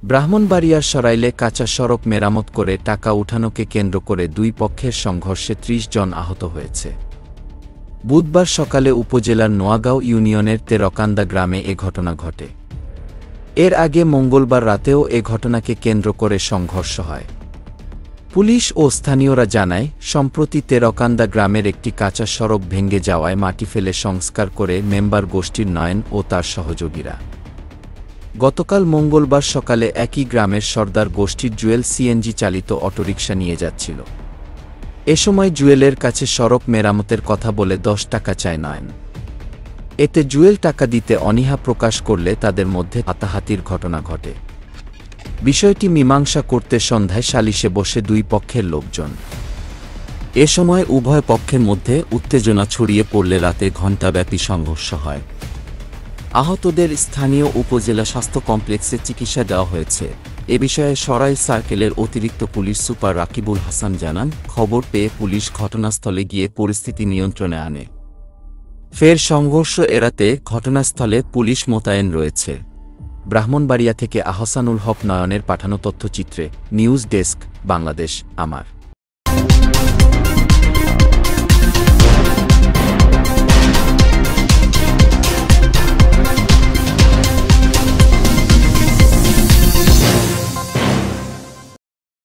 ব্রাহ্মণবাড়িয়ার সরাইলে কাঁচা সড়ক মেরামত করে টাকা উঠানোকে কেন্দ্র করে দুই পক্ষের সংঘর্ষে ৩০ জন আহত হয়েছে। বুধবার সকালে উপজেলার নোয়াগাঁও ইউনিয়নের তেরকান্দা গ্রামে এ ঘটনা ঘটে। এর আগে মঙ্গলবার রাতেও এ ঘটনাকে কেন্দ্র করে সংঘর্ষ হয়। পুলিশ ও স্থানীয়রা জানায়, সম্প্রতি তেরকান্দা গ্রামের একটি কাঁচা সড়ক ভেঙে যাওয়ায় মাটি ফেলে সংস্কার করে মেম্বার গোষ্ঠীর নয়ন ও তার সহযোগীরা গতকাল মঙ্গলবার সকালে একই গ্রামের সর্দার গোষ্ঠীর জুয়েল সিএনজি চালিত অটোরিকশা নিয়ে যাচ্ছিল। এ সময় জুয়েলের কাছে সড়ক মেরামতের কথা বলে ১০ টাকা চায় নয়ন। এতে জুয়েল টাকা দিতে অনীহা প্রকাশ করলে তাদের মধ্যে হাতাহাতির ঘটনা ঘটে। বিষয়টি মীমাংসা করতে সন্ধ্যায় সালিশে বসে দুই পক্ষের লোকজন। এ সময় উভয় পক্ষের মধ্যে উত্তেজনা ছড়িয়ে পড়লে রাতে ঘণ্টাব্যাপী সংঘর্ষ হয়। আহতদের স্থানীয় উপজেলা স্বাস্থ্য কমপ্লেক্সে চিকিৎসা দেওয়া হয়েছে। এ বিষয়ে সরাইল সার্কেলের অতিরিক্ত পুলিশ সুপার রাকিবুল হাসান জানান, খবর পেয়ে পুলিশ ঘটনাস্থলে গিয়ে পরিস্থিতি নিয়ন্ত্রণে আনে। ফের সংঘর্ষ এড়াতে ঘটনাস্থলে পুলিশ মোতায়েন রয়েছে। ব্রাহ্মণবাড়িয়া থেকে আহসানুল হক নয়নের পাঠানো তথ্যচিত্রে। নিউজ ডেস্ক, বাংলাদেশ আমার।